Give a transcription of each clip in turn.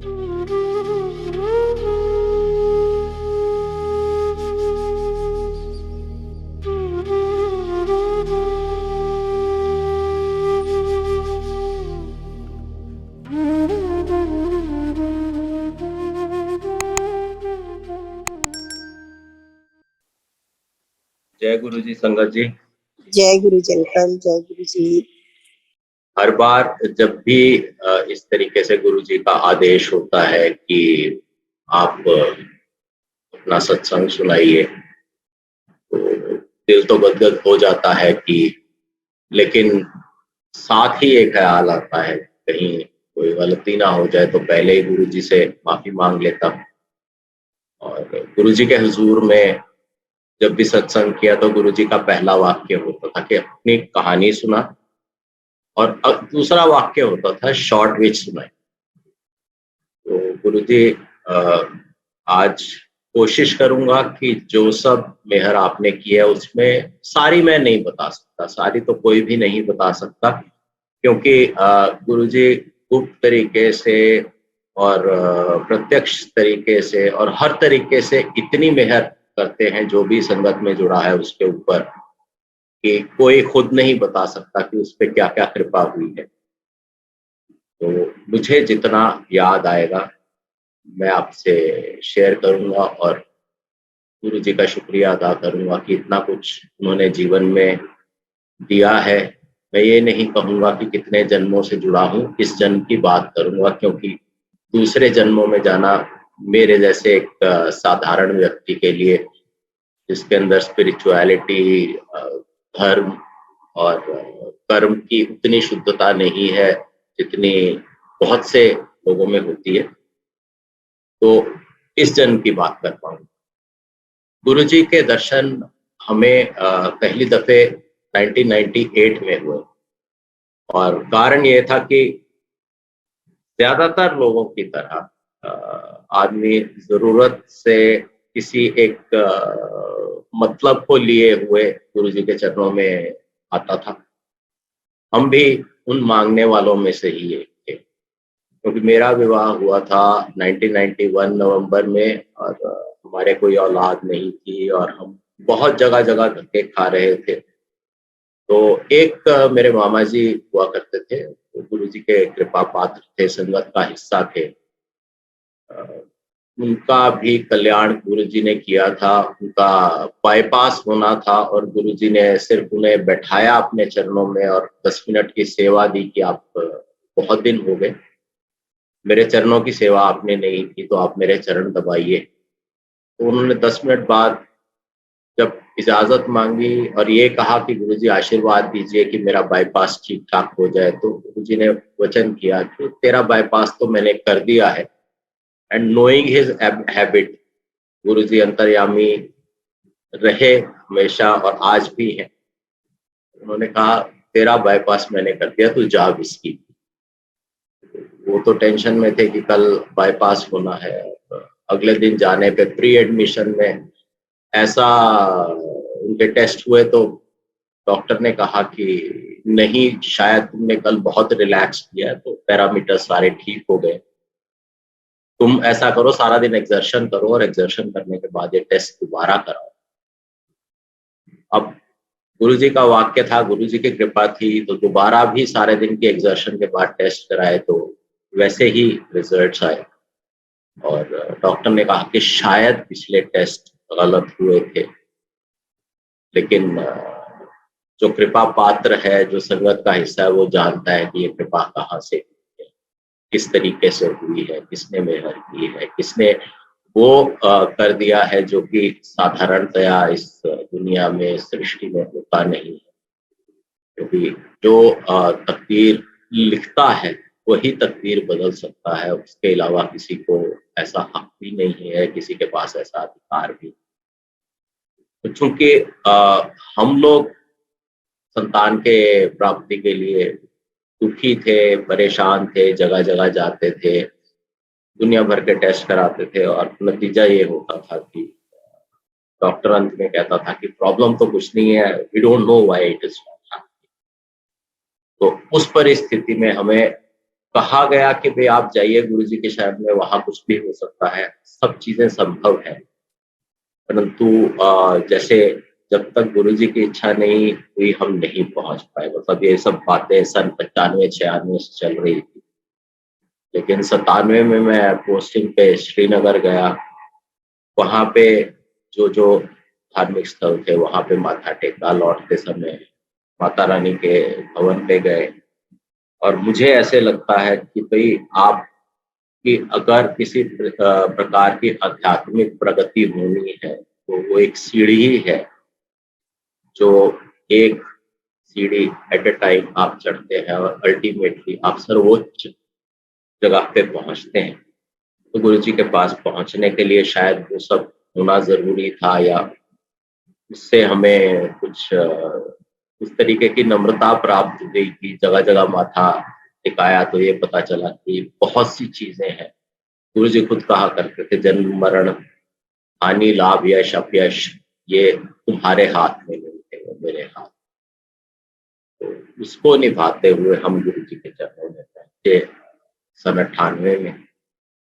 जय गुरु जी। संगत जी, जय गुरु जी अंकल, जय गुरु जी। हर बार जब भी इस तरीके से गुरु जी का आदेश होता है कि आप अपना सत्संग सुनाइए, तो दिल तो गदगद हो जाता है कि, लेकिन साथ ही एक ख्याल आता है कहीं कोई गलती ना हो जाए, तो पहले ही गुरु जी से माफी मांग लेता हूँ। और गुरु जी के हुजूर में जब भी सत्संग किया तो गुरु जी का पहला वाक्य होता था कि अपनी कहानी सुना, और दूसरा वाक्य होता था शॉर्ट विच सुनाए। तो गुरु जी, आज कोशिश करूंगा कि जो सब मेहर आपने की है उसमें सारी मैं नहीं बता सकता, सारी तो कोई भी नहीं बता सकता, क्योंकि गुरु जी गुप्त तरीके से और प्रत्यक्ष तरीके से और हर तरीके से इतनी मेहर करते हैं जो भी संगत में जुड़ा है उसके ऊपर, कि कोई खुद नहीं बता सकता कि उस पर क्या क्या कृपा हुई है। तो मुझे जितना याद आएगा मैं आपसे शेयर करूंगा, और गुरु जी का शुक्रिया अदा करूंगा कि इतना कुछ उन्होंने जीवन में दिया है। मैं ये नहीं कहूंगा कि कितने जन्मों से जुड़ा हूँ, इस जन्म की बात करूंगा, क्योंकि दूसरे जन्मों में जाना मेरे जैसे एक साधारण व्यक्ति के लिए, जिसके अंदर स्पिरिचुअलिटी, धर्म और कर्म की उतनी शुद्धता नहीं है जितनी बहुत से लोगों में होती है, तो इस जन्म की बात कर पाऊंगा। गुरु जी के दर्शन हमें पहली दफे 1998 में हुए, और कारण ये था कि ज्यादातर लोगों की तरह आदमी जरूरत से किसी एक मतलब को लिए हुए गुरु जी के चरणों में आता था। हम भी उन मांगने वालों में से ही एक थे, क्योंकि मेरा विवाह हुआ था 1991 नवंबर में, और हमारे कोई औलाद नहीं थी, और हम बहुत जगह जगह धक्के खा रहे थे। तो एक मेरे मामा जी हुआ करते थे, तो गुरु जी के कृपा पात्र थे, संगत का हिस्सा थे। उनका भी कल्याण गुरु जी ने किया था। उनका बाईपास होना था और गुरु जी ने सिर्फ उन्हें बैठाया अपने चरणों में और 10 मिनट की सेवा दी कि आप, बहुत दिन हो गए मेरे चरणों की सेवा आपने नहीं की, तो आप मेरे चरण दबाइए। तो उन्होंने 10 मिनट बाद जब इजाजत मांगी और ये कहा कि गुरुजी आशीर्वाद दीजिए कि मेरा बाईपास ठीक ठाक हो जाए, तो गुरुजी ने वचन किया कि तेरा बाईपास तो मैंने कर दिया है। एंड नोइंग हिज हैबिट, गुरुजी अंतर्यामी रहे हमेशा और आज भी है। उन्होंने कहा तेरा बाईपास मैंने कर दिया, तू जा इसकी। वो तो टेंशन में थे कि कल बाईपास होना है। अगले दिन जाने पे प्री एडमिशन में ऐसा उनके टेस्ट हुए तो डॉक्टर ने कहा कि नहीं, शायद तुमने कल बहुत रिलैक्स किया है, तो पैरामीटर सारे ठीक हो गए। तुम ऐसा करो, सारा दिन एक्सर्शन करो और एक्सर्शन करने के बाद ये टेस्ट दोबारा कराओ। अब गुरुजी का वाक्य था, गुरुजी की कृपा थी, तो दोबारा भी सारे दिन की एक्सर्शन के बाद टेस्ट कराए तो वैसे ही रिजल्ट्स आए, और डॉक्टर ने कहा कि शायद पिछले टेस्ट गलत हुए थे, लेकिन जो कृपा पात्र है, जो संगत का हिस्सा है, वो जानता है कि ये कृपा कहाँ से हुई है, किस तरीके से हुई है, किसने मेहर की है, किसने वो कर दिया है जो कि साधारणतया इस दुनिया में, इस सृष्टि में होता नहीं है। क्योंकि जो तकदीर लिखता है वही तकदीर बदल सकता है, उसके अलावा किसी को ऐसा हक भी नहीं है, किसी के पास ऐसा अधिकार भी। तो चूंकि हम लोग संतान के प्राप्ति के लिए दुखी थे, परेशान थे, जगह जगह जाते थे, दुनिया भर के टेस्ट कराते थे, और नतीजा ये होता था कि डॉक्टर अंत में कहता था कि प्रॉब्लम तो कुछ नहीं है, we don't know why it is. तो उस परिस्थिति में हमें कहा गया कि भाई आप जाइए गुरुजी के शरण में, वहां कुछ भी हो सकता है, सब चीजें संभव है। परंतु जैसे जब तक गुरुजी की इच्छा नहीं हुई हम नहीं पहुंच पाए। मतलब ये सब बातें सन 95-96 से चल रही थी, लेकिन 97 में मैं पोस्टिंग पे श्रीनगर गया। वहां पे जो जो धार्मिक स्थल थे वहां पे माथा टेका। लौटते समय माता रानी के भवन पे गए, और मुझे ऐसे लगता है कि भाई आप कि अगर किसी प्रकार की आध्यात्मिक प्रगति होनी है तो वो एक सीढ़ी ही है, जो एक सीढ़ी एट अ टाइम आप चढ़ते हैं और अल्टीमेटली आप सर्वोच्च जगह पे पहुंचते हैं। तो गुरु जी के पास पहुंचने के लिए शायद वो सब होना जरूरी था, या उससे हमें कुछ इस तरीके की नम्रता प्राप्त हुई कि जगह जगह माथा टिकाया तो ये पता चला कि बहुत सी चीजें हैं। गुरु जी खुद कहा करते थे, जन्म मरण हानि लाभ यश अपयश ये तुम्हारे हाथ में नहीं थे, वो मेरे हाथ। तो उसको निभाते हुए हम गुरु जी के चरणों में पहुंचे। सन 98 में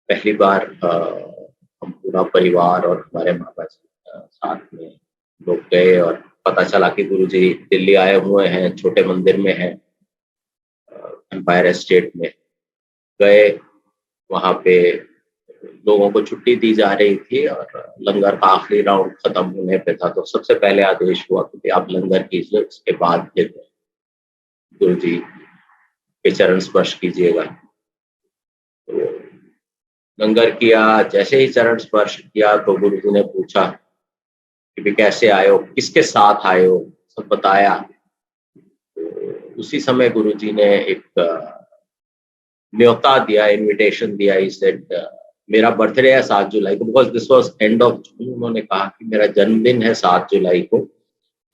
पहली बार हम पूरा परिवार और हमारे माता जी साथ में लोग गए, और पता चला कि गुरु जी दिल्ली आए हुए हैं, छोटे मंदिर में हैं, एम्पायर एस्टेट में गए। वहां पे लोगों को छुट्टी दी जा रही थी और लंगर का आखिरी राउंड खत्म होने पे था, तो सबसे पहले आदेश हुआ कि आप लंगर कीजिए, उसके बाद फिर गुरु जी के चरण स्पर्श कीजिएगा। तो लंगर किया, जैसे ही चरण स्पर्श किया तो गुरु जी ने पूछा कि भी कैसे आए हो, किसके साथ आए हो, सब बताया। तो उसी समय गुरु जी ने एक न्योता दिया, इनविटेशन दिया। ही सेड मेरा बर्थडे है 7 जुलाई को, because this was end of June. उन्होंने कहा कि मेरा जन्मदिन है 7 जुलाई को,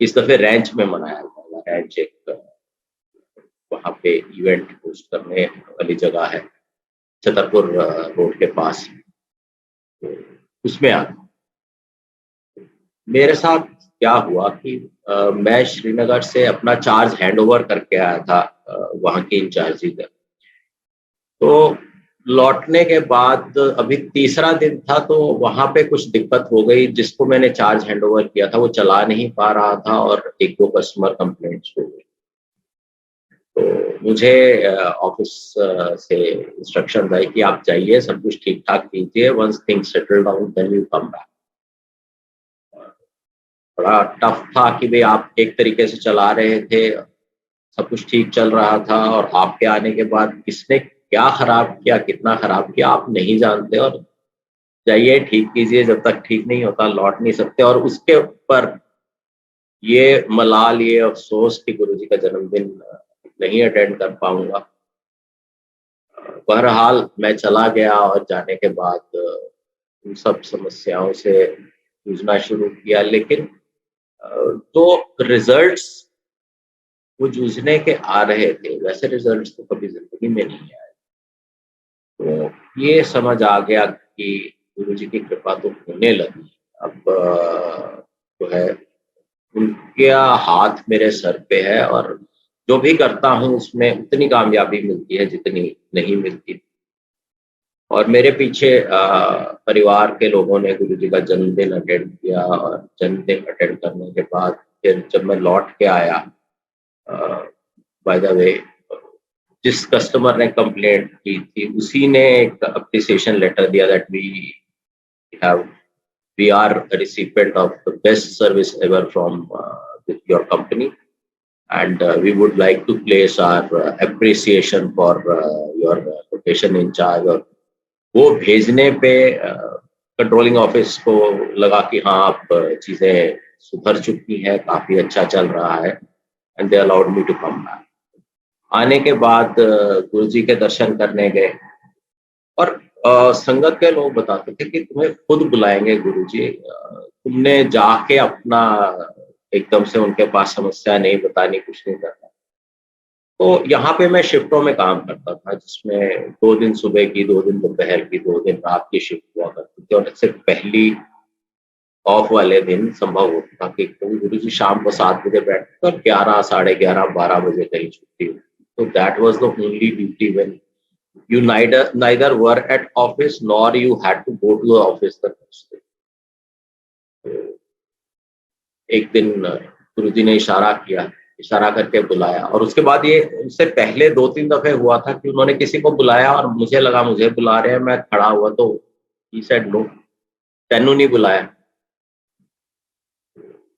इस दफे रैंच में मनाया जाएगा। रैंच एक वहां पे इवेंट होस्ट करने वाली जगह है, छतरपुर रोड के पास। तो उसमें आ मेरे साथ क्या हुआ कि मैं श्रीनगर से अपना चार्ज हैंड ओवर करके आया था वहां की इंचार्जी का। तो लौटने के बाद अभी तीसरा दिन था, तो वहां पे कुछ दिक्कत हो गई। जिसको मैंने चार्ज हैंड ओवर किया था वो चला नहीं पा रहा था, और एक दो कस्टमर कंप्लेंट्स हो गई। तो मुझे ऑफिस से इंस्ट्रक्शन आई कि आप जाइए, सब कुछ ठीक ठाक कीजिए, once things settle down then you come back. बड़ा टफ था कि भाई आप एक तरीके से चला रहे थे, सब कुछ ठीक चल रहा था, और आपके आने के बाद किसने क्या खराब किया, कितना खराब किया आप नहीं जानते। और जाइए ठीक कीजिए, जब तक ठीक नहीं होता लौट नहीं सकते। और उसके ऊपर ये मलाल, ये अफसोस कि गुरुजी का जन्मदिन नहीं अटेंड कर पाऊंगा। बहरहाल मैं चला गया, और जाने के बाद उन सब समस्याओं से जूझना शुरू किया। लेकिन तो रिजल्ट्स वो जूझने के आ रहे थे, वैसे रिजल्ट्स तो कभी जिंदगी में नहीं आए। तो ये समझ आ गया कि गुरुजी की कृपा तो होने लगी। अब जो है उनके हाथ मेरे सर पे है, और जो भी करता हूँ उसमें उतनी कामयाबी मिलती है जितनी नहीं मिलती। और मेरे पीछे परिवार के लोगों ने गुरुजी का जन्मदिन अटेंड किया, और जन्मदिन अटेंड करने के बाद फिर जब मैं लौट के आया, बाय द वे जिस कस्टमर ने कंप्लेंट की थी उसी ने एक अप्रिसिएशन लेटर दिया that have we are a recipient of the best service ever from your company, and we would like to place our appreciation for your location in charge। और वो भेजने पे कंट्रोलिंग ऑफिस को लगा कि हाँ आप चीजें सुधर चुकी हैं, काफी अच्छा चल रहा है, and they allowed me to come back. आने के बाद गुरुजी के दर्शन करने गए, और संगत के लोग बताते थे कि तुम्हें खुद बुलाएंगे गुरुजी, तुमने जाके अपना एकदम से उनके पास समस्या नहीं बतानी, कुछ नहीं करना। तो यहाँ पे मैं शिफ्टों में काम करता था, जिसमें 2 दिन सुबह की, 2 दिन दोपहर की, 2 दिन रात की शिफ्ट हुआ करती थी। और सिर्फ पहली ऑफ वाले दिन संभव होता था कि गुरुजी शाम को 7 बजे बैठते और 11, 11:30, 12 बजे कहीं छुट्टी होती। तो that was the only duty when You neither were at office nor you had to go to the office the next day. एक दिन गुरुजी ने इशारा करके बुलाया, और उसके बाद ये उससे पहले 2-3 दफे हुआ था कि उन्होंने किसी को बुलाया और मुझे लगा मुझे बुला रहे हैं, मैं खड़ा हुआ तो ही सेड नो, तेनू नहीं बुलाया।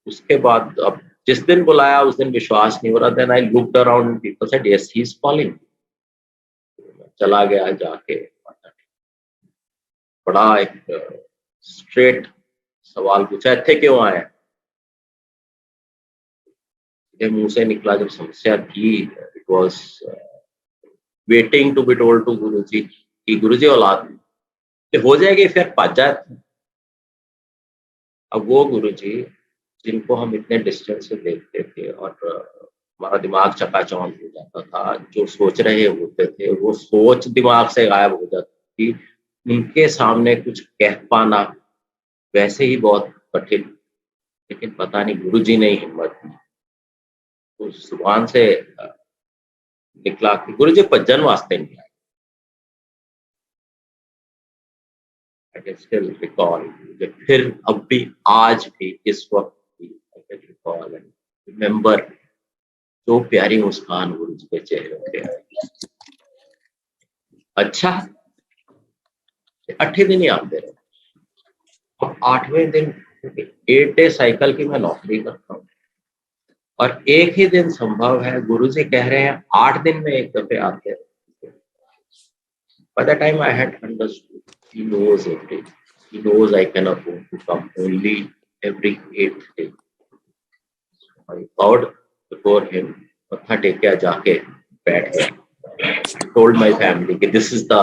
उसके बाद अब जिस दिन बुलाया उस दिन विश्वास नहीं हो रहा। Then I looked around, people said yes he is calling. चला गया, जाके बड़ा एक स्ट्रेट सवाल पूछा, इतने क्यों आए? मुंह से निकला जब समस्या थी, it was waiting to be told to Guruji कि गुरुजी औलाद हो जाएगी फिर भज जाए। अब वो गुरुजी जिनको हम इतने डिस्टेंस से देखते थे और हमारा दिमाग चकाचौंध हो जाता था, जो सोच रहे होते थे वो सोच दिमाग से गायब हो जाती थी, उनके सामने कुछ कह पाना वैसे ही बहुत कठिन। लेकिन पता नहीं गुरुजी ने हिम्मत दी, उस जुबान से निकला कि गुरुजी भजन वास्ते नहीं आए। I can still recall, फिर अब भी आज भी इस वक्त भी I can recall and remember जो प्यारी मुस्कान गुरुजी के चेहरे पे आई। अच्छा 8 दिन ही आते रहे। अब 8वें दिन 8 डे साइकिल की मैं नौकरी करता हूँ और एक ही दिन संभव है, गुरुजी कह रहे हैं 8 दिन में एक दफे आते हैं। By the time I had understood, he knows everything. He knows I can afford to come only every 8th day. I bowed before him, मत्था टेकिया, जाके बैठ गया। I told my family that this is the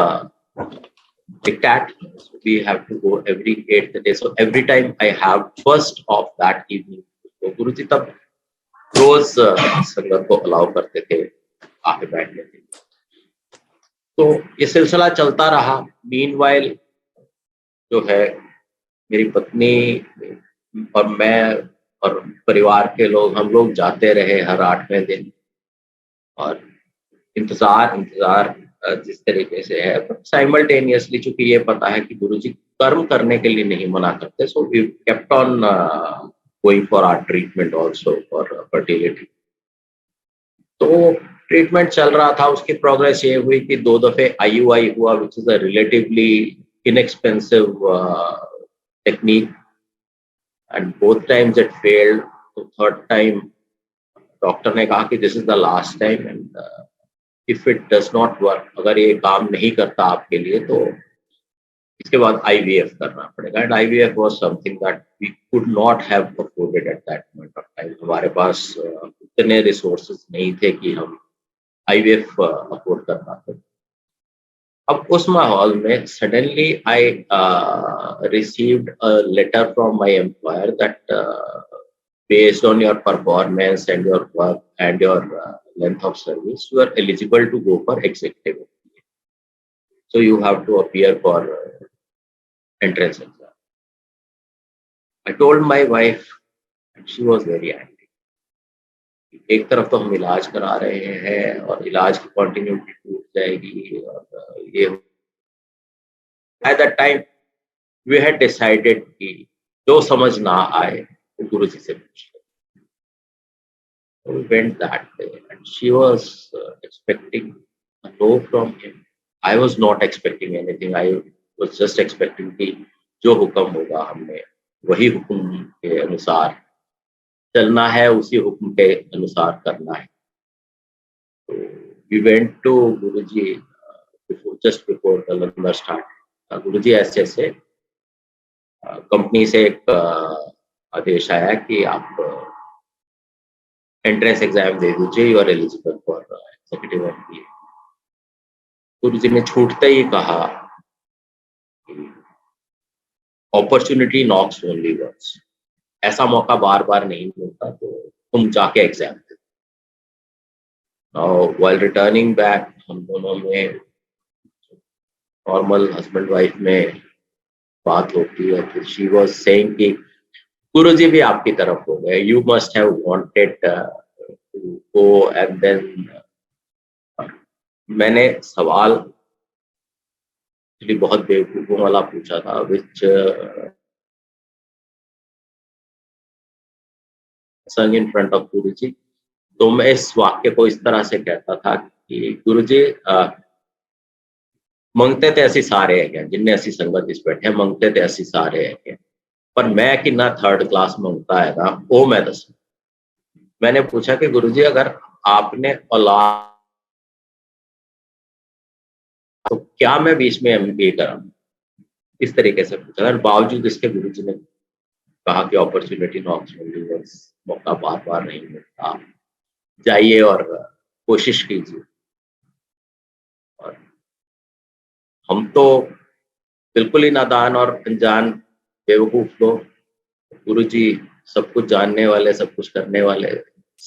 diktat. So we have to go every 8th day. So every time I have first of that evening, तो गुरुजी तब रोज संगत को allow करते थे आके बैठने के लिए। तो ये सिलसिला चलता रहा। मीनवाइल जो है मेरी पत्नी और मैं और परिवार के लोग, हम लोग जाते रहे हर 8वें दिन, और इंतजार जिस तरीके से है, साइमल्टेनियसली चूंकि ये पता है कि गुरुजी कर्म करने के लिए नहीं मना करते, so we kept on going for our treatment also for fertility. तो ट्रीटमेंट चल रहा था, उसकी प्रोग्रेस ये हुई कि 2 दफे IUI हुआ, which is a relatively inexpensive technique, and both times it failed. तो थर्ड टाइम डॉक्टर ने कहा कि this is the last time, and if it does not work, अगर ये काम नहीं करता आपके लिए तो इसके बाद IVF करना पड़ेगा। And IVF was something that we could not have afforded at that point of time. हमारे पास उतने रिसोर्सेज नहीं थे कि हम IVF अफोर्ड कर पाते। अब उस माहौल में suddenly I received a letter from my employer that based on your performance and your work and your length of service, you are eligible to go for executive. So you have to appear for entrance exam. I told my wife, and she was very angry. एक तरफ तो हम इलाज करा रहे हैं और इलाज की कंटिन्यूटी टूट जाएगी, और ये at that time we had decided कि जो समझ ना आए वो गुरुजी से पूछ। We went that way, and she was expecting a no from him. I was not expecting anything. I was just expecting कि जो हुक्म होगा हमने वही हुक्म के अनुसार चलना है, उसी हुक्म के अनुसार करना है। तो we went to Guruji just before Jalandhar start. गुरुजी ऐसे ऐसे कंपनी से एक आदेश आया कि आप एंट्रेंस एग्जाम दे दीजिए, you are eligible for executive MBA। Guruji ने छूटते ही कहा अपॉर्चुनिटी नॉक्स ओनली वंस, ऐसा मौका बार बार नहीं मिलता, तो तुम जाके एग्जाम दे। नाउ व्हाइल रिटर्निंग बैक, हम दोनों में नॉर्मल हस्बैंड वाइफ में बात होती है, फिर शी वाज सेइंग कि गुरुजी भी आपकी तरफ हो गए, you must have wanted to go. And then मैंने सवाल एक्चुअली बहुत बेवकूफों वाला पूछा था, विच संग इन फ्रंट ऑफ गुरुजी। तो मैं इस वाक्य को इस तरह से कहता था कि गुरुजी मंगते थे ऐसी सारे है, जिनने ऐसी संगत इस बैठे मंगते थे ऐसी सारे है, पर मैं कि ना थर्ड क्लास मंगता है ना वो मैं दस। मैंने पूछा कि गुरुजी अगर आपने औलाद तो क्या मैं बीच में एमबीए करा, इस तरीके से पूछा। और बावजूद इसके गुरुजी ने कहा कि अपॉर्चुनिटी नॉक्स ओनली वंस, मौका बार बार नहीं मिलता, जाइए और कोशिश कीजिए। और हम तो बिल्कुल ही नादान और अनजान बेवकूफ लोग, गुरुजी सब कुछ जानने वाले, सब कुछ करने वाले,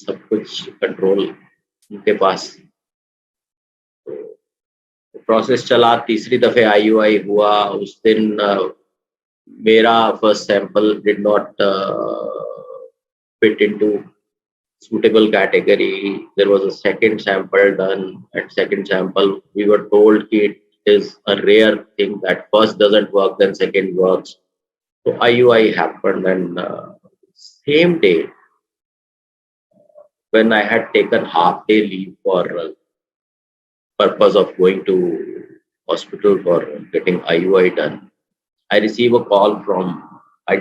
सब कुछ कंट्रोल उनके पास। तो प्रोसेस चला, तीसरी दफे आईयूआई हुआ। उस दिन मेरा first sample did not fit into suitable category. There was a second sample done. At second sample, we were told it is a rare thing that first doesn't work, then second works. So IUI happened, and same day when I had taken half day leave for purpose of going to hospital for getting IUI done, I received a call from. I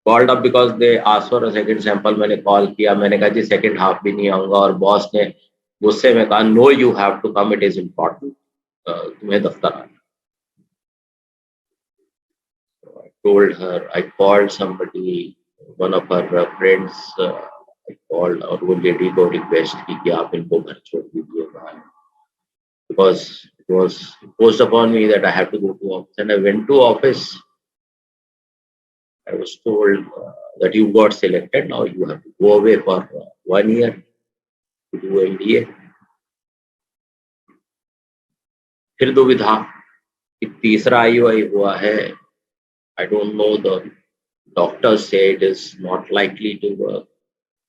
called up because they asked for a second sample. मैंने call किया, मैंने कहा जी second half भी नहीं आऊंगा, और boss ने गुस्से में कहा no you have to come, it is important, तुम्हें दफ्तर आना। I told her, I called somebody, one of her friends, I called, और वो लेडी को रिक्वेस्ट की कि आप इनको घर छोड़ दीजिएगा, because it was imposed upon me that I have to go to office, and I went to office. I was told that you got selected, now you have to go away for 1 year to do MBA. फिर दुविधा कि तीसरा IUI हुआ है, I don't know, the doctors say it is not likely to work.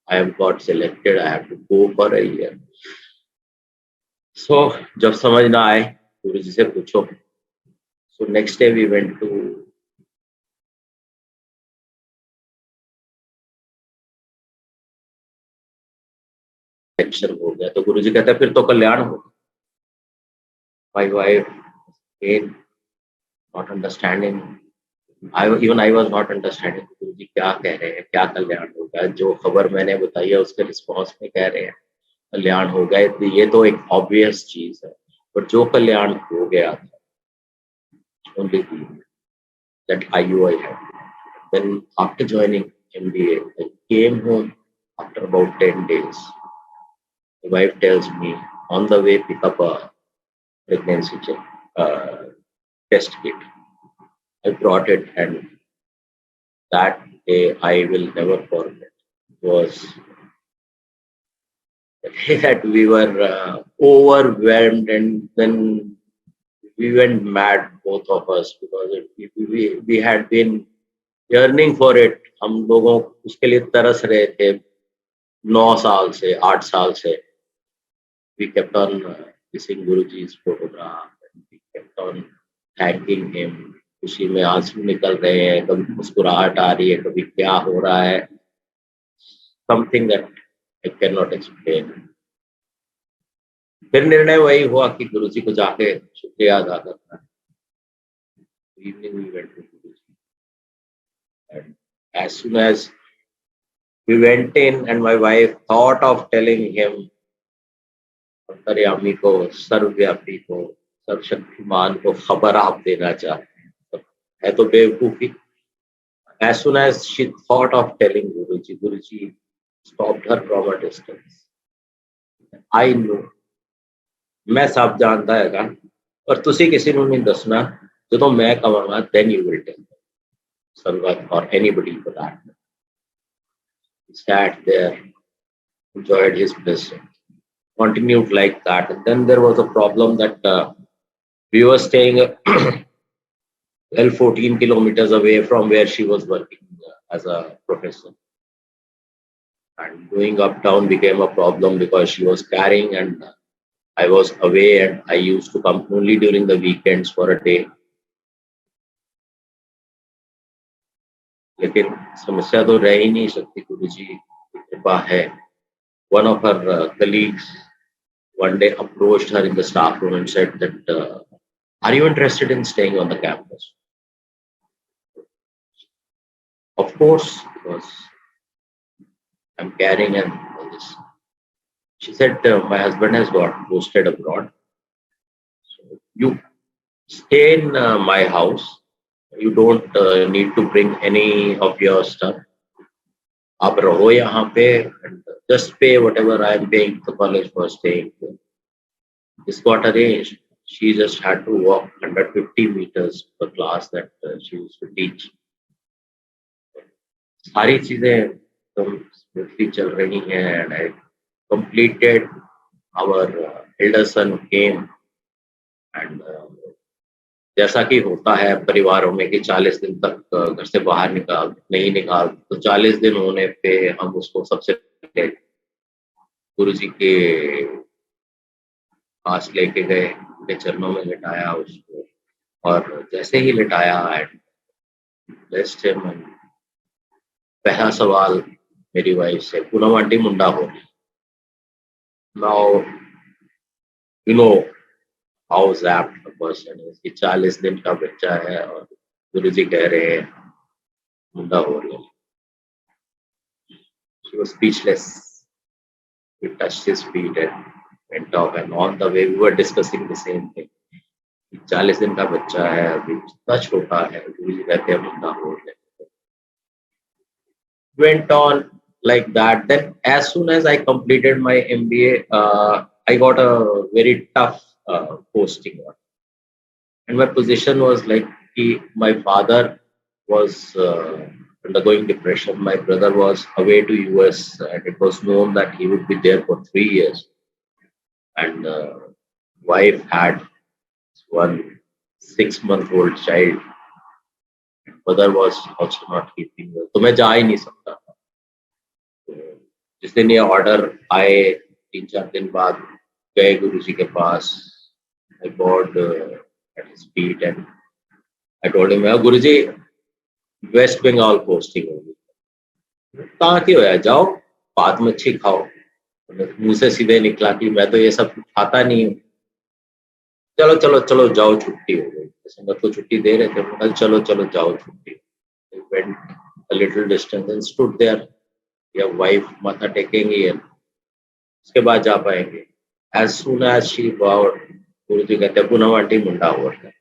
I have got selected, I have to go for a year. So जब समझ ना आए गुरुजी से पूछो। So next day we went to section, हो गया तो गुरुजी कहते फिर तो कल्याण होगा। My wife again not understanding. I was not understanding गुरुजी क्या कह रहे हैं, क्या कल्याण होगा। जो खबर मैंने बताई है उसके रिस्पॉन्स में कह रहे हैं कल्याण हो गया, तो ये तो एक ऑब्वियस चीज है, पर जो कल्याण हो गया था only that IUI had. Then after joining MBA, I came home after about 10 days. My wife tells me on the way pick up a pregnancy check, test kit. I brought it, and that day I will never forget. It was the day that we were overwhelmed, and then we went mad, both of us, because we had been yearning for it. हम लोगों उसके लिए तरस रहे थे 9 साल से, 8 साल से. We kept on kissing Guruji's photograph, and we kept on thanking him. खुशी में आंसू निकल रहे हैं, कभी मुस्कुराहट आ रही है, कभी क्या हो रहा है, something that I cannot explain. फिर निर्णय वही हुआ कि गुरुजी को जाके शुक्रिया अदा करना है. Evening we went to Guruji, and as soon as we went in, and my wife thought of telling him, अंतर्यामी को, सर्वव्यापी को, सर्वशक्तिमान को खबर आप देना चाहते हैं, है तो बेवकूफी. As soon as she thought of telling Guruji, Guruji stopped her from a distance. I knew, मैं सब जानता है, पर तुसी किसी ਨੂੰ नहीं दसना, ਜਦੋਂ मैं कहांगा then you will tell Sangat or anybody for that. He sat there, enjoyed his blessing, continued like that. And then there was a problem that we were staying 14 kilometers away from where she was working as a professor. And going up down became a problem because she was carrying, and I was away, and I used to come only during the weekends for a day. लेकिन समस्या तो रह ही नहीं सकती, गुरुजी की कृपा है. One of her colleagues one day approached her in the staff room and said that, are you interested in staying on the campus? Of course, because I'm carrying and all this. She said, my husband has got posted abroad. So you stay in my house. You don't need to bring any of your stuff. आप रहो यहाँ पे and just pay whatever I am paying the college for staying. This got arranged. She just had to walk 150 meters to the class that she used to teach. सारी चीजें एकदम smoothly चल रही हैं and I completed. Our elder son came and जैसा कि होता है परिवारों में कि 40 दिन तक घर से बाहर नहीं निकाल, तो 40 दिन होने पे हम उसको सबसे पहले गुरुजी के पास लेके गए, उनके चरणों में लिटाया उसको, और जैसे ही लिटाया blessed him. पहला सवाल मेरी वाइफ से, पूनम आंटी मुंडा हो गई. Now you know how zapped a person is कि 40 दिन का बच्चा है और गुरुजी कह रहे हैं मुंडा हो रही है. She was speechless. We touched his feet and went off, and on the way we were discussing the same thing. 40 दिन का बच्चा है, अभी इतना छोटा है, गुरुजी कहते हैं मुंडा हो रही है. Went on like that. Then as soon as I completed my MBA, I got a very tough posting, and my position was like my father was undergoing depression, my brother was away to US, and it was known that he would be there for 3 years, and wife had one 6-month-old child. Mother was also not keeping well, तो मैं जा ही नहीं सकता था. जिस दिन ये order आए 3-4 दिन बाद गए गुरुजी के पास. I bowed at his feet and I told him, Guruji West Bengal posting होगी. कहाँ की हो यार, जाओ बात मच्छी खाओ. मुंह से सीधे निकला कि मैं तो ये सब खाता नहीं हूँ. चलो चलो चलो जाओ, छुट्टी हो गई. संगत को छुट्टी दे रहे थे, चलो चलो जाओ छुट्टी. Went a little distance and stood there. या वाइफ माथा टेकेंगी है, उसके बाद जा पाएंगे. As soon as she bowed, गुरुजी कहते हैं पूनम आंटी मुंडा हो रहा है.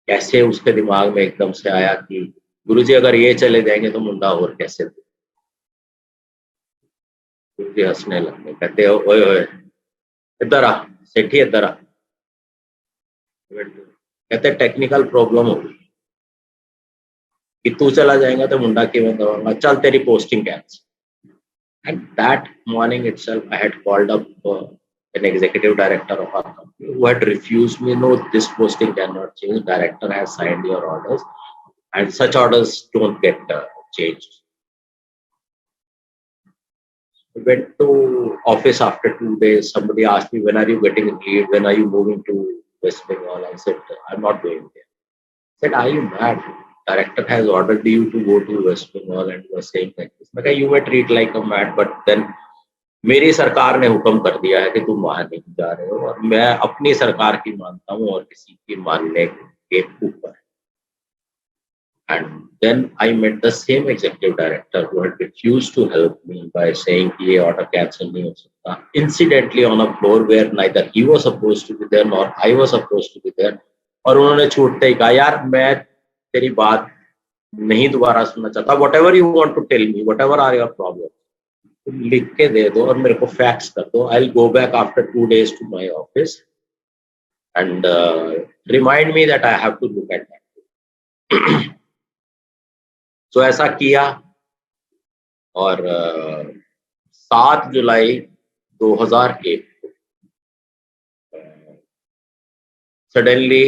कैसे उसके दिमाग में एकदम से आया कि गुरुजी अगर ये चले जाएंगे तो मुंडा और कैसे. गुरुजी हंसने लगे, कहते हो ओए ओए इधर आ सेठी, इधर आ. कहते टेक्निकल प्रॉब्लम होगी कि तू चला जाएगा तो मुंडा क्यों दबाऊंगा, चल तेरी posting cancel. And that morning itself, I had called up an executive director of our company who had refused me. No, this posting cannot change. Director has signed your orders, and such orders don't get changed. I went to office after 2 days. Somebody asked me, when are you getting leave? When are you moving to West Bengal? I said, I'm not going there. I said, are you mad? Director has ordered you to go to West Bengal and you are saying like this. Okay, you may treat like a mad, but then मेरी सरकार ने हुक्म कर दिया है कि तुम वहां नहीं जा रहे हो, और मैं अपनी सरकार की मानता हूँ और किसी की मानने के ऊपर. And then I met the same executive director who had refused to help me by saying कि ये order cancel नहीं हो सकता. Incidentally on a floor where neither he was supposed to be there nor I was supposed to be there. और उन्होंने छूटते ही कहा, यार मैं तेरी बात नहीं दोबारा सुनना चाहता. Whatever you want to tell me, whatever are your problems, तुम लिख के दे दो और मेरे को फैक्स कर दो. I'll go back after 2 days to my office and remind me that I have to look at that. So ऐसा किया, और 7 जुलाई 2001 सडनली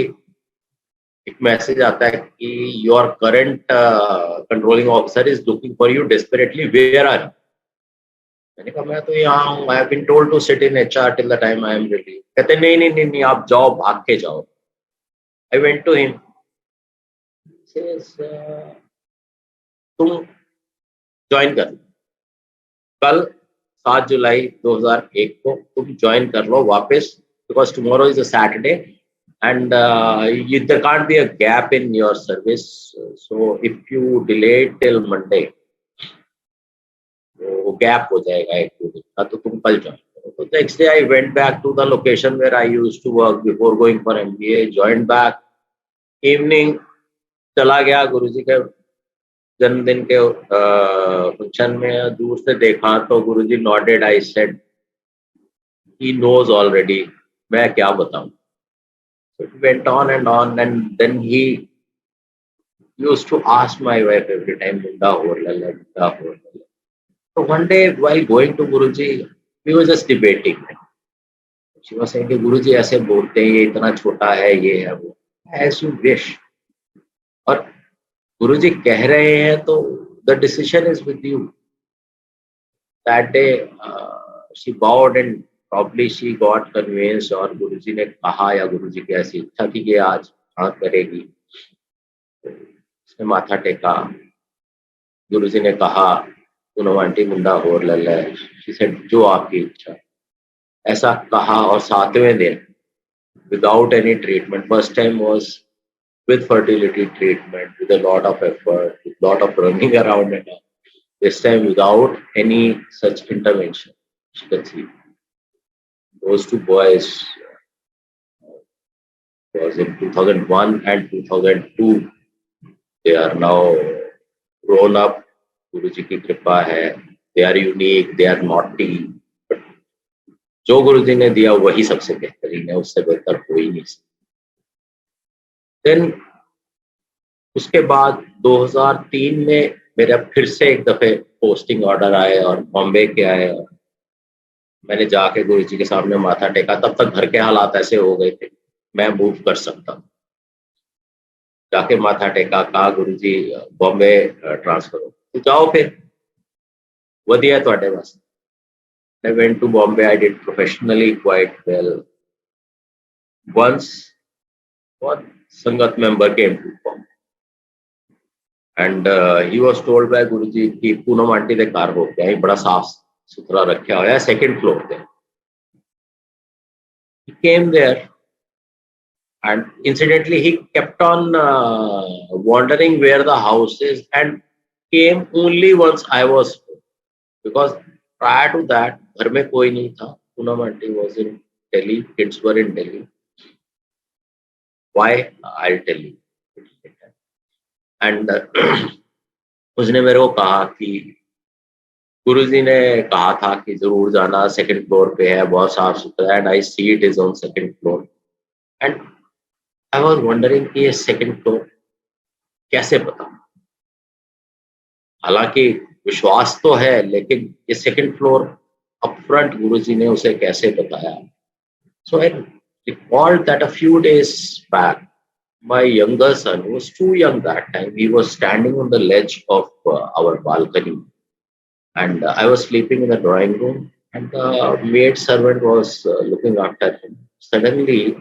एक मैसेज आता है कि your current controlling officer is looking for you desperately, where are you. मैंने कहा मैं तो यहाँ हूँ, I have been told to sit in HR till the time I am ready. कहते नहीं नहीं नहीं नहीं, आप जाओ, भाग के जाओ. I went to him. says, तुम ज्वाइन कर लो कल 7 जुलाई 2001 को तुम ज्वाइन कर लो वापस because tomorrow is a Saturday and there can't be a gap in your service. So if you delay till Monday, वो गैप हो जाएगा 1-2 दिन का, तो तुम कल ज्वाइन करो. तो next day I went back to the location where I used to work before going for MBA. Joined back. Evening चला गया गुरुजी के जन्मदिन के फंक्शन में. दूर से देखा तो Guruji nodded. I said he knows already. मैं क्या बताऊं. So it went on and then he used to ask my wife every time, Munda ho lalla, Munda ho lalla. So one day while going to Guruji, we were just debating. She was saying कि गुरुजी ऐसे बोलते हैं, ये इतना छोटा है, ये है वो. As you wish. और गुरुजी कह रहे हैं तो the decision is with you. That day she bowed and probably she got convinced. और गुरुजी ने कहा या गुरुजी की ऐसी इच्छा थी कि आज हाँ करेगी. उसने माथा टेका. गुरुजी ने कहा पूनम आंटी मुंडा हो लल्ला. She said जो आपकी इच्छा. ऐसा कहा और 7वें दिन without any treatment. First time was with fertility treatment, with a lot of effort, with lot of running around and all. This time without any such intervention, she conceived. Those two boys was in 2001 and 2002. They are now grown up. Guruji की कृपा है. They are unique. They are naughty. But जो गुरुजी ने दिया वही सबसे बेहतरीन है. उससे बेहतर कोई नहीं. Then उसके बाद 2003 में मेरा फिर से एक दफे पोस्टिंग ऑर्डर आए और बॉम्बे के आए. और मैंने जाके गुरुजी के सामने माथा टेका. तब तक घर के हालात ऐसे हो गए थे मैं मूव कर सकता हूँ. जाके माथा टेका. कहा गुरुजी बॉम्बे ट्रांसफर हो तो जाओ फिर वधिया ਤੁਹਾਡੇ वास्ते. I went to Bombay. I did professionally quite well. Once one Sangat member came to Bombay and he was told by Guruji कि पूनम आंटी दे घर हो गया. बड़ा साफ सुथरा रखा हुआ है सेकंड फ्लोर पे. He came there and incidentally he kept on wondering where the house is and came only once I was home. Because prior to that घर में कोई नहीं था. Poonam aunty was in Delhi. Kids were in Delhi. Why? I'll tell you. And उसने मेरे को कहा कि गुरुजी ने कहा था कि जरूर जाना. सेकंड फ्लोर पे है, बहुत साफ सुथरा है. And I see it is on second floor. And I was wondering कि ये सेकंड फ्लोर कैसे पता. हालांकि विश्वास तो है लेकिन ये सेकंड फ्लोर अपफ्रंट गुरुजी ने उसे कैसे बताया. So I recalled that a few days back my younger son was too young that time. He was standing on the ledge of our balcony and I was sleeping in the drawing room and the maid servant was looking after him. Suddenly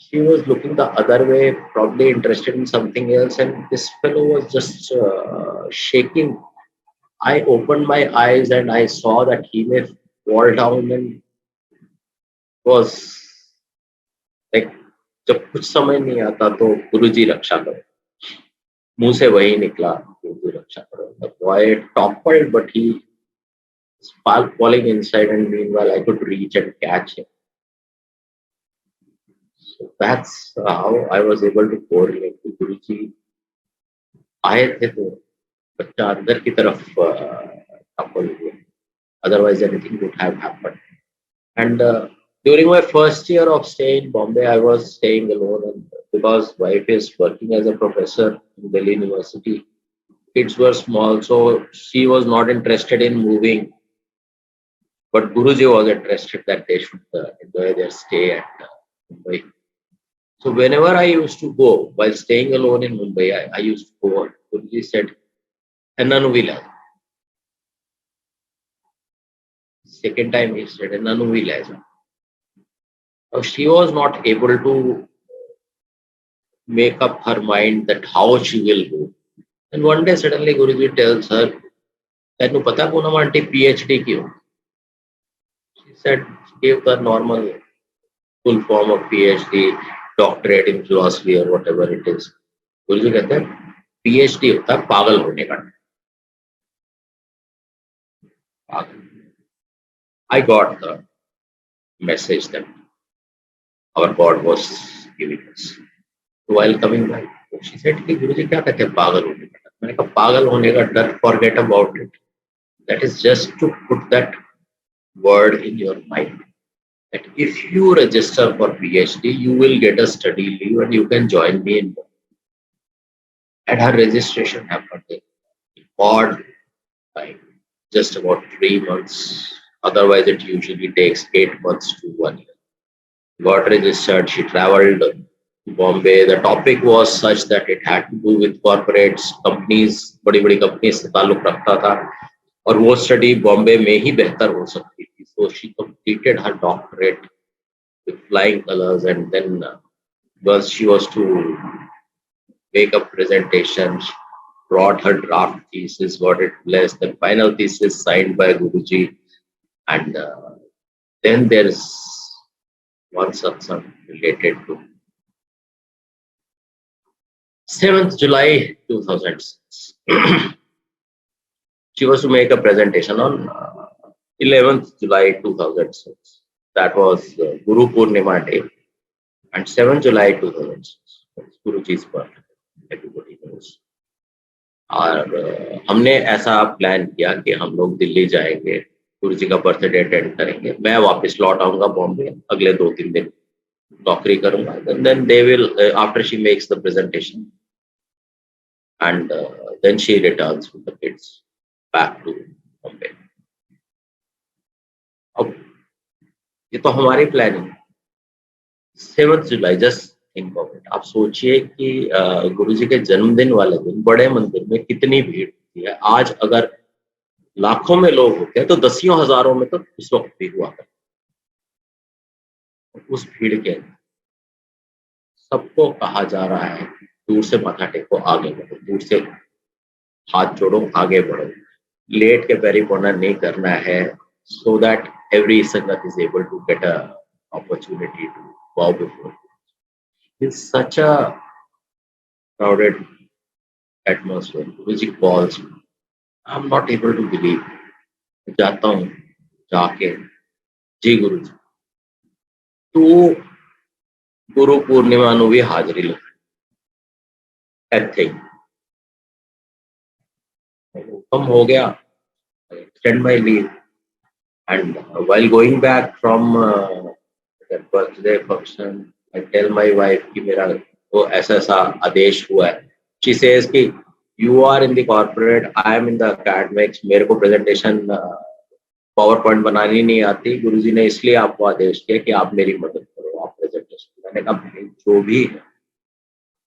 she was looking the other way, probably interested in something else, and this fellow was just shaking. I opened my eyes and I saw that he may fall down and was like जब कुछ समझ नहीं आता तो गुरुजी रक्षा करो. मुंह से वही निकला गुरुजी रक्षा करो. The boy toppled but he was falling inside and meanwhile I could reach and catch him. So that's how I was able to correlate to गुरुजी आए थे तो बच्चा अंदर की तरफ topple हुआ. Otherwise anything would have happened. And during my first year of stay in Bombay, I was staying alone, and because wife is working as a professor in Delhi University, kids were small, so she was not interested in moving. But Guruji was interested that they should enjoy their stay at Mumbai. So whenever I used to go while staying alone in Mumbai, I used to go. Guruji said, "Ennanu vila." Second time he said, "Ennanu vila." Now, she was not able to make up her mind that how she will go. And one day suddenly Guruji tells her, "Tenu pata Poonam aunty PhD की हो?" She said, "Give the normal full form of PhD, doctorate in philosophy or whatever it is." गुरुजी कहते हैं PhD होता है पागल होने का. पागल. I got the message that our God was giving us. While coming back, she said कि गुरुजी क्या कहते हैं पागल होने का? मैंने कहा पागल होने का डर, forget about it. That is just to put that word in your mind. That if you register for PhD, you will get a study leave and you can join me in. And her registration happened in odd time, just about 3 months. Otherwise, it usually takes 8 months to 1 year. Got registered, she traveled to Bombay. The topic was such that it had to do with corporates, companies, बड़ी-बड़ी companies से ताल्लुक रखता था और वो study Bombay में ही बेहतर हो सकती थी. So she completed her doctorate with flying colors, and then once she was to make a presentation, she brought her draft thesis, got it blessed, the final thesis signed by Guruji, and then there is one satsang related to 7th July 2006. She was to make a presentation on 11th July 2006. That was Guru Purnima Day, and 7th July 2006 was Guruji's birthday. Everybody knows. और हमने ऐसा plan किया कि हम लोग दिल्ली जाएंगे, गुरुजी का birthday attend करेंगे, मैं वापस लौट आऊंगा बॉम्बे, अगले 2-3 दिन नौकरी करूंगा. Then they will, after she makes the presentation, and then she returns with the kids back to Bombay. अब ये तो हमारी planning. 7th July, just think of it. आप सोचिए कि गुरुजी के जन्मदिन वाले दिन बड़े मंदिर में कितनी भीड़ होती है. आज अगर लाखों में लोग होते हैं तो दसियों हजारों में तो उस वक्त भी हुआ करते. उस भीड़ के सबको कहा जा रहा है दूर से माथा टेको, आगे बढ़ो, दूर से हाथ जोड़ो, आगे बढ़ो, लेट के पैरी पड़ना नहीं करना है, so that every sangat is able to get a opportunity to bow before. It's such a crowded atmosphere. Guruji calls me. I'm not able to believe. जाता हूँ, जाके जी गुरुजी तू गुरु पूर्णिमा ਨੂੰ भी हाजिरी लगा ਇੱਥੇ ही. हुक्म हो गया, extend my leave, and while going back from that birthday function, I tell my wife कि मेरा वो ऐसा ऐसा आदेश हुआ है. She says कि you are in the corporate, I am in the academics, मेरे को presentation पावर पॉइंट बनानी नहीं आती, गुरुजी ने इसलिए आपको आदेश किया कि आप मेरी मदद करो, आप प्रेजेंटेशन. मैंने कहा भाई जो भी है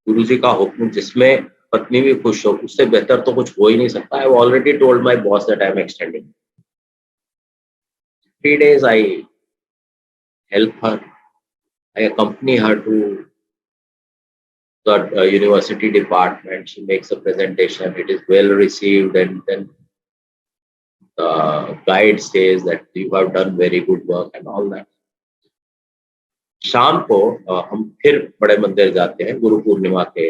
गुरुजी का हुक्म, जिसमें पत्नी भी खुश हो, उससे बेहतर तो कुछ हो ही नहीं सकता. I already told my boss that I am extending. 3 days I help her, I accompany her to the university department. She makes a presentation, it is well received, and then the guide says that you have done very good work and all that. शाम को हम फिर बड़े मंदिर जाते हैं गुरु पूर्णिमा के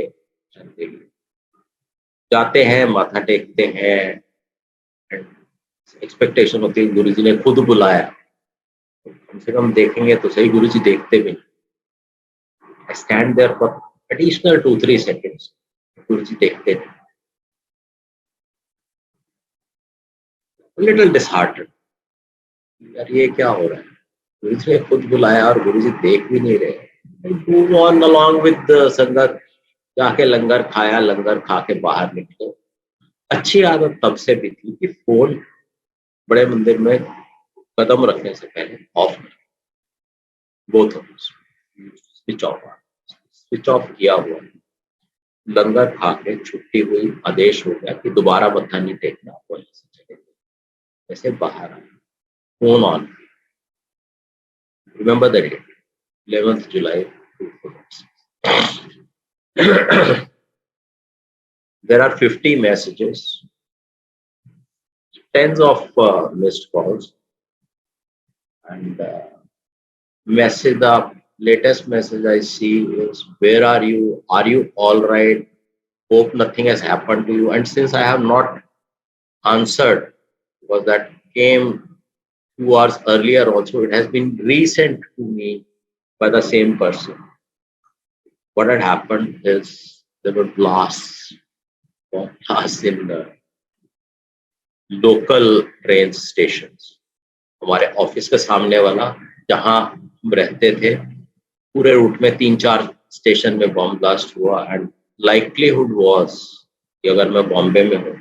दिन. जाते हैं, माथा टेकते हैं, एक्सपेक्टेशन होती है गुरुजी ने खुद बुलाया, कम से कम देखेंगे तो सही. गुरुजी देखते भी नहीं. I stand there for additional 2-3 seconds. गुरुजी देखते नहीं. Little disheartened. यार ये क्या हो रहा है, गुरुजी ने खुद बुलाया और गुरुजी देख भी नहीं रहे. Move on along with the संगत, जाके लंगर खाया, लंगर खा के बाहर निकले. अच्छी आदत तब से भी थी कि फोन बड़े मंदिर में कदम रखने से पहले ऑफ कर, बोथ ऑफ स्विच ऑफ किया हुआ. लंगर खा के छुट्टी हुई, आदेश हो गया कि दोबारा मत्था नहीं टेकना, वहीं से चले गए. ऐसे बाहर आए, phone on. Remember the date, 11th July 2006. There are 50 messages, tens of missed calls, and the latest message I see is, where are you? Are you all right? Hope nothing has happened to you. And since I have not answered, because that came 2 hours earlier also, it has been resent to me by the same person. What had happened is there were blasts in the local train stations. हमारे office के सामने वाला, जहाँ हम रहते थे, पूरे root में 3-4 स्टेशन में बॉम्ब ब्लास्ट हुआ. एंड लाइकलीहुड वाज कि अगर मैं बॉम्बे में हूँ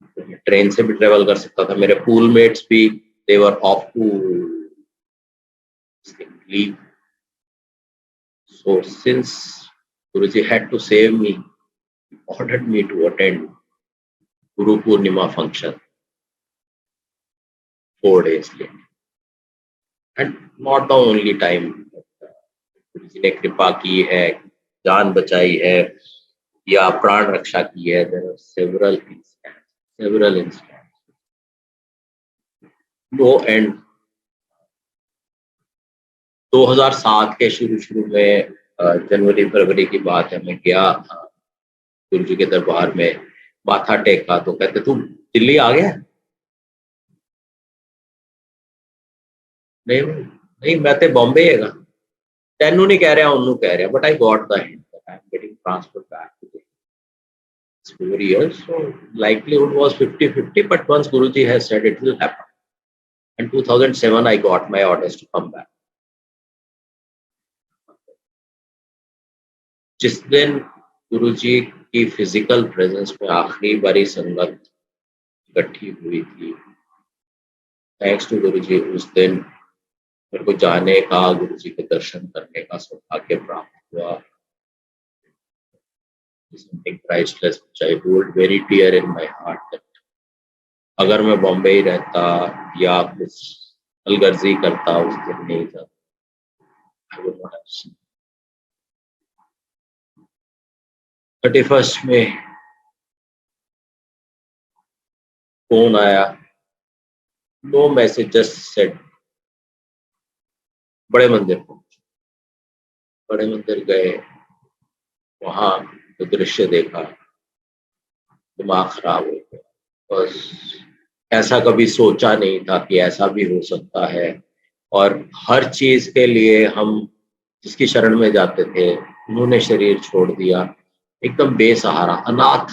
तो मैं ट्रेन से भी ट्रेवल कर सकता था. मेरे पूलमेट्स भी, they were off to leave. So since Guruji had to save me, he ordered me to attend Guru Purnima function 4 days later. And not the only time. गुरुजी ने कृपा की है, जान बचाई है या प्राण रक्षा की है. There are several instances. No end. 2007 के शुरू में जनवरी फरवरी की बात है, मैं गया गुरुजी के दरबार में, माथा टेका तो कहते, तू दिल्ली आ गया? नहीं मैं तो बॉम्बे हैगा. तेनू नहीं कह रहा, उन्नू कह रहा. But I got the hint that I am getting transferred back to Delhi. It's 4 years, so likelihood was 50-50, but once Guruji has said, it will happen. In 2007 I got my orders to come back. जिस दिन गुरुजी की physical presence में आखिरी बारी संगत इकट्ठी हुई थी, थैंक्स टू गुरुजी, उस दिन मेरे को जाने का, गुरुजी के दर्शन करने का सौभाग्य प्राप्त हुआ. Something priceless which I hold very dear in my heart. That अगर मैं बॉम्बे ही रहता या कुछ अलगर्जी करता उस दिन नहीं था, I would not have seen. 31st में फोन आया, नो मैसेज, जस्ट सेड बड़े मंदिर पहुंचे. बड़े मंदिर गए, वहां तो दृश्य देखा, दिमाग खराब हो गया. बस ऐसा कभी सोचा नहीं था कि ऐसा भी हो सकता है. और हर चीज के लिए हम जिसकी शरण में जाते थे, उन्होंने शरीर छोड़ दिया. एकदम बेसहारा, अनाथ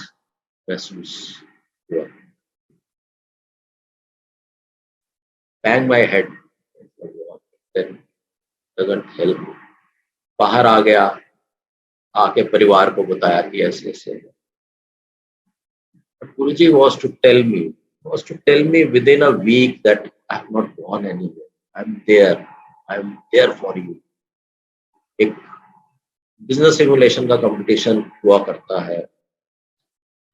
महसूस हुआ. Bang my head, doesn't help. बाहर आ गया, आके परिवार को बताया कि ऐसे ऐसे. But Guruji was to tell me within a week that I have not gone anywhere. I'm there for you. एक बिजनेस सिमुलेशन का कंपटीशन हुआ करता है,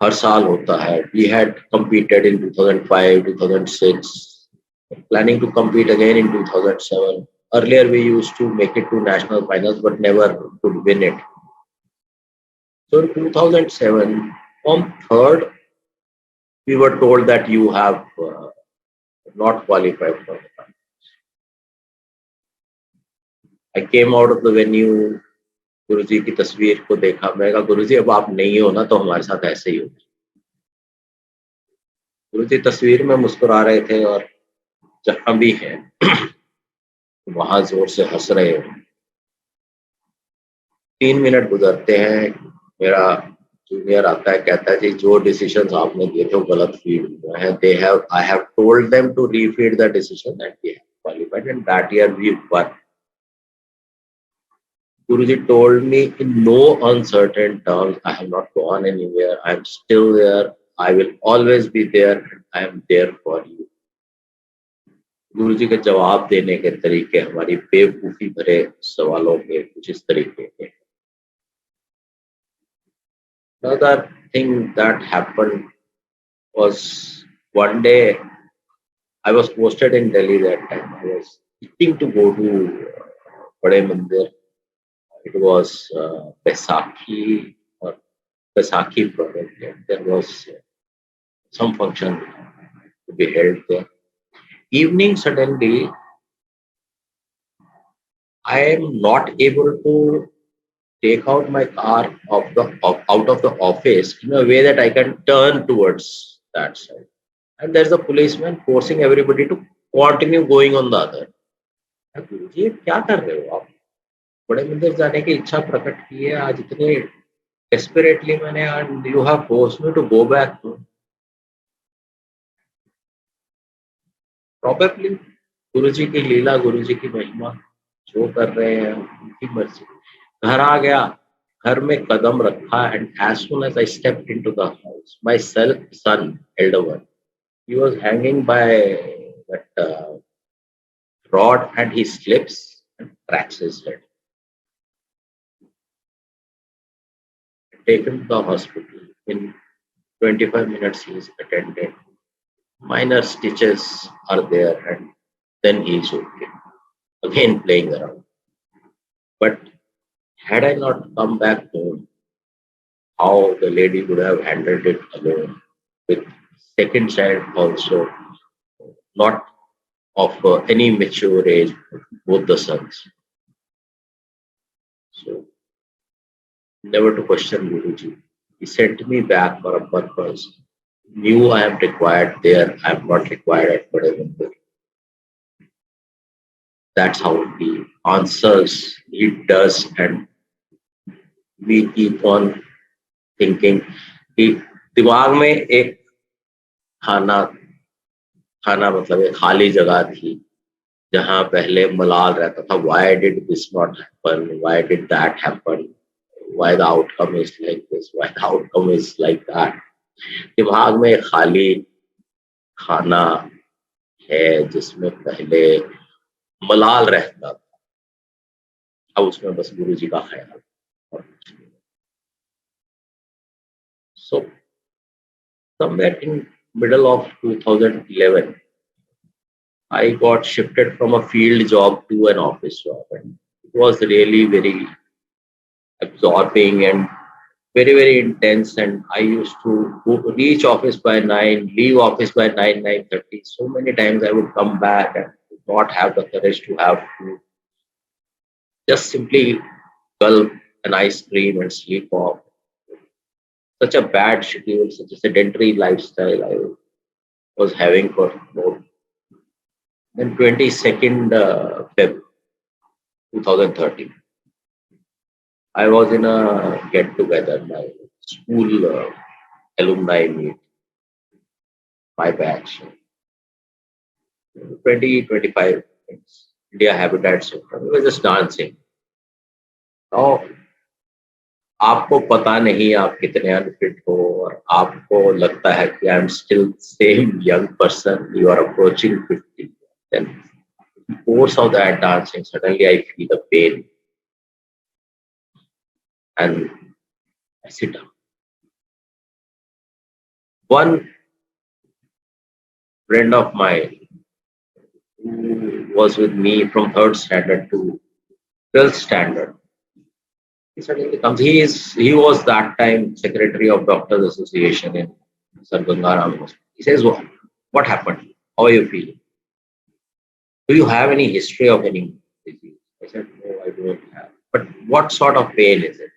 हर साल होता है. We had competed in 2005, 2006, planning to compete again in 2007. Earlier we used to make it to national finals but never could win it. So in 2007, from third, we were told that you have not qualified for the finals. I came out of the venue, गुरुजी की तस्वीर को देखा, मैं कहा, गुरुजी अब आप नहीं हो ना तो हमारे साथ ऐसे ही हो. गुरुजी तस्वीर में मुस्कुरा रहे थे और जहां भी है वहां जोर से हंस रहे हो. 3 मिनट गुजरते हैं, मेरा जूनियर आता है, कहता है, जी जो डिसीजंस आपने दिए थे वो गलत फीड हुए हैं. I have told them to refeed the decision and we have qualified and that year we won. Guruji told me in no uncertain terms, I have not gone anywhere. I am still there. I will always be there. I am there for you. गुरुजी के जवाब देने के तरीके हमारी बेवकूफी भरे सवालों के कुछ इस तरीके के. Another thing that happened was, one day I was posted in Delhi that time. I was itching to go to Bade Mandir. It was Baisakhi or Baisakhi product. There was some function to be held there. Evening, suddenly, I am not able to take out my car out of the office in a way that I can turn towards that side. And there's a policeman forcing everybody to continue going on the other. गुरुजी ये क्या कर रहे हो आप? बड़े मंदिर जाने की इच्छा प्रकट की है आज इतने desperately मैंने, and you have forced me to go back to. Probably गुरुजी की लीला, गुरुजी की महिमा, जो कर रहे हैं उनकी मर्जी. घर आ गया, घर में कदम रखा, and as soon as I stepped into the house, my son, elder one, he was hanging by that rod and he slips and cracks his head. Taken to the hospital. In 25 minutes he is attended. Minor stitches are there and then he is okay. Again playing around. But had I not come back home, how the lady would have handled it alone with second child also, not of any mature age, both the sons. So never to question Guruji. He sent me back for a purpose. Knew I am required there, I am not required at Bade. That's how he answers, he does, and we keep on thinking कि दिमाग में एक खाना खाना मतलब एक खाली जगह थी जहां पहले मलाल रहता था. Why did this not happen? Why did that happen? Why the outcome is like this? Why the outcome is like that? दिमाग में खाली खाना है जिसमें पहले मलाल रहता था, अब उसमें बस गुरुजी का ख्याल. So somewhere in middle of 2011, I got shifted from a field job to an office job, and it was really very absorbing and very intense. And I used to reach office by 9, leave office by 9:30. So many times I would come back and not have the courage to have to just simply gulp an ice cream and sleep off. Such a bad schedule, such a sedentary lifestyle I was having for more. Then 22nd Feb 2013, I was in a get together, my school alumni meet, my batch, 20-25 India Habitat Center. We were just dancing. Now, आपको पता नहीं आप कितने unfit हो और आपको लगता है कि I am still same young person, you are approaching 50. Then in the course of that dancing, suddenly I feel a pain and I sit down. One friend of mine who was with me from 3rd standard to 12th standard, he suddenly comes. He was that time secretary of Doctors Association in Sir Gangaram Hospital. He says, what happened? How are you feeling? Do you have any history of any disease? I said, no, I don't have. But what sort of pain is it?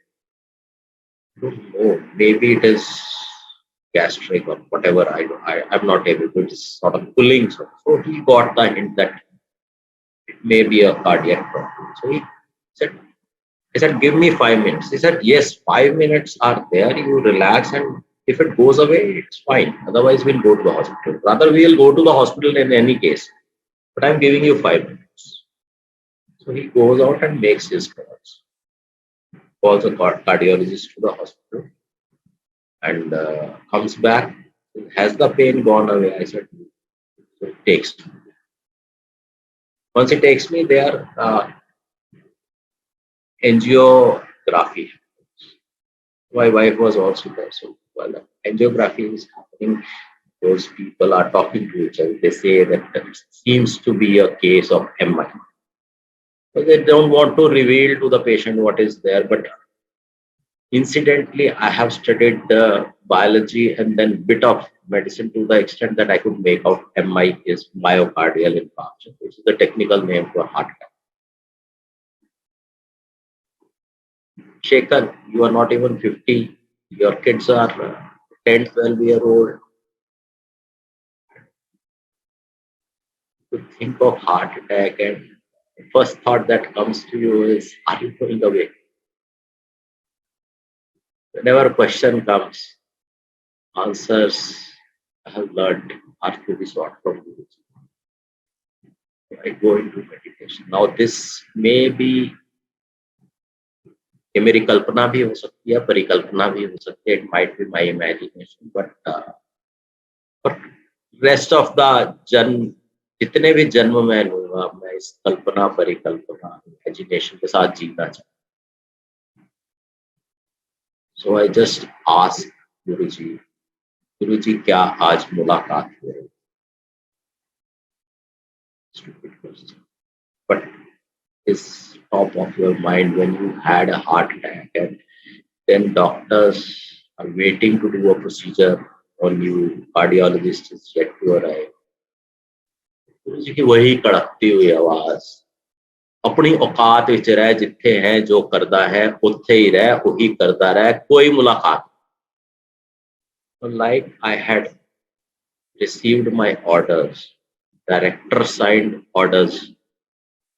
I don't know. Maybe it is gastric or whatever. I'm not able to. It's sort of pulling. So he got the hint that it may be a cardiac problem. So he said, I said, give me 5 minutes. He said, yes, 5 minutes are there. You relax, and if it goes away, it's fine. Otherwise, we'll go to the hospital. Rather, we'll go to the hospital in any case. But I'm giving you 5 minutes. So he goes out and makes his calls. Calls a cardiologist to the hospital and comes back. Has the pain gone away? I said, so it takes me. Once it takes me there, angiography. My wife was also there. So while the angiography is happening, those people are talking to each other. They say that it seems to be a case of MI. So they don't want to reveal to the patient what is there, but incidentally, I have studied the biology and then bit of medicine to the extent that I could make out MI is myocardial infarction, which is the technical name for heart attack. Shekhar, you are not even 50. Your kids are 10, 12-year-old. To think of heart attack and the first thought that comes to you is, are you going away? Whenever a question comes, answers I have learned are to be sought from Guruji. I go into meditation. Now this may be कि मेरी कल्पना भी हो सकती है, परिकल्पना भी हो सकती है. It might be my imagination, but for rest of the जन्म, जितने भी जन्म मैं लूंगा, मैं इस कल्पना, परिकल्पना, imagination के साथ जीना चाहता. So I just ask Guruji, Guruji क्या आज मुलाकात हो रही? Stupid question. But is top of your mind when you had a heart attack and then doctors are waiting to do a procedure on you, cardiologist is yet to arrive. गुरुजी की वही कड़कती हुई आवाज, अपनी औकात विच रह, जिथे है जो करदा है उत्थे ही रह, वही करदा रह, कोई मुलाकात. Like I had received my orders, director signed orders,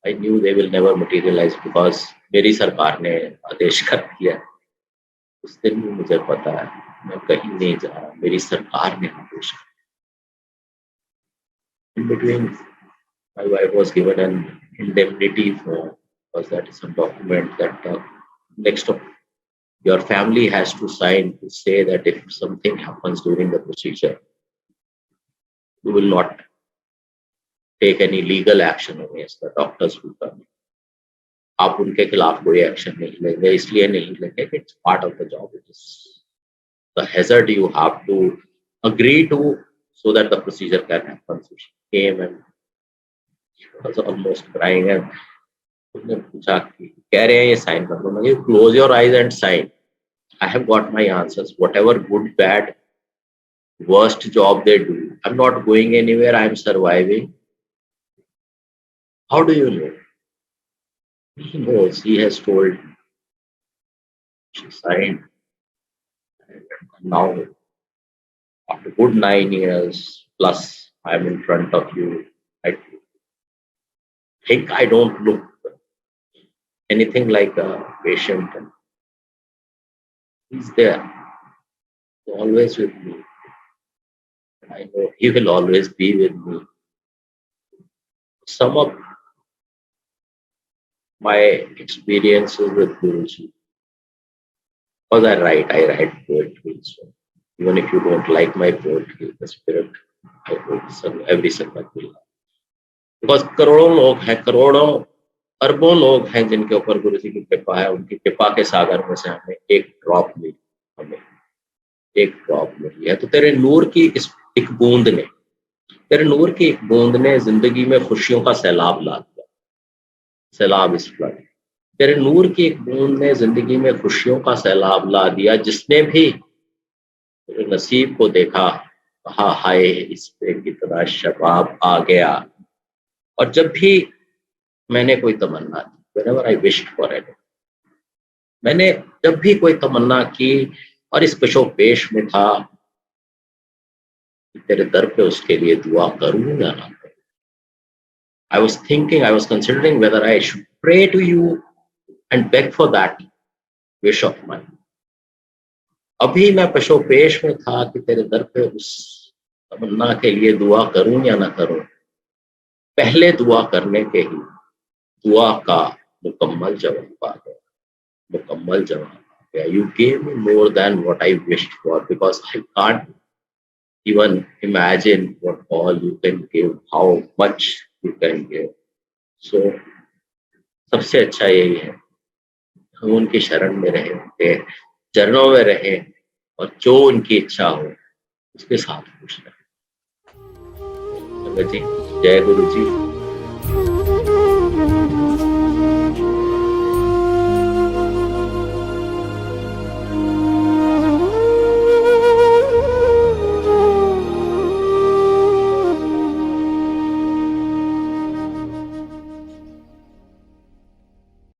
I knew they will never materialize because मेरी सरकार ने आदेश कर दिया. उस दिन भी मुझे पता है मैं कहीं नहीं जा रहा, मेरी सरकार ने आदेश कर. In between, my wife was given an indemnity form because that is some document that next of your family has to sign to say that if something happens during the procedure, you will not take any legal action against the doctors who come. आप उनके खिलाफ कोई action नहीं लेंगे, इसलिए नहीं लेंगे कि it's part of the job, it is the hazard you have to agree to so that the procedure can happen. So she came and she was almost crying and उसने पूछा कि कह रहे हैं ये साइन कर दो. मैं close your eyes and sign. I have got my answers, whatever good, bad, worst job they do. I'm not going anywhere, I'm surviving. How do you know? He knows, he has told. She signed. And now, after good 9 years plus, I'm in front of you. I think I don't look anything like a patient. He's there, always with me. I know he will always be with me. Sum up my experiences with Guruji. Because I write poetry. So even if you don't like my poetry, the spirit, I hope every Sangat will love. Because करोड़ों लोग हैं, करोड़ों अरबों लोग हैं जिनके ऊपर गुरुजी की कृपा है. उनकी कृपा के सागर में से हमें एक ड्रॉप मिली है. तो तेरे नूर की इस एक बूंद ने, तेरे नूर की एक बूंद ने जिंदगी में खुशियों का सैलाब ला दिया. सैलाब इस फ्लड. तेरे नूर की एक बूंद ने जिंदगी में खुशियों का सैलाब ला दिया. जिसने भी तेरे नसीब को देखा कहा हाय इस पे कितना शबाब आ गया. और जब भी मैंने कोई तमन्ना की, whenever I wished for it, मैंने जब भी कोई तमन्ना की और इस पेश में था कि तेरे दर पे उसके लिए दुआ करूं या ना करूं. I was thinking, I was considering whether I should pray to you and beg for that wish of mine. अभी मैं पेश में था कि तेरे दर पे उस तमन्ना के लिए दुआ करूं या ना करूं. पहले दुआ करने के ही दुआ का मुकम्मल जवाब आ गया. मुकम्मल जवाब आ गया. You gave me more than what I wished for because I can't even imagine what all you can give, how much you can give. So सबसे अच्छा यही है हम उनकी शरण में रहे, उनके चरणों में रहे और जो उनकी इच्छा हो उसके साथ खुश रहे. संगत जी, जय गुरु जी.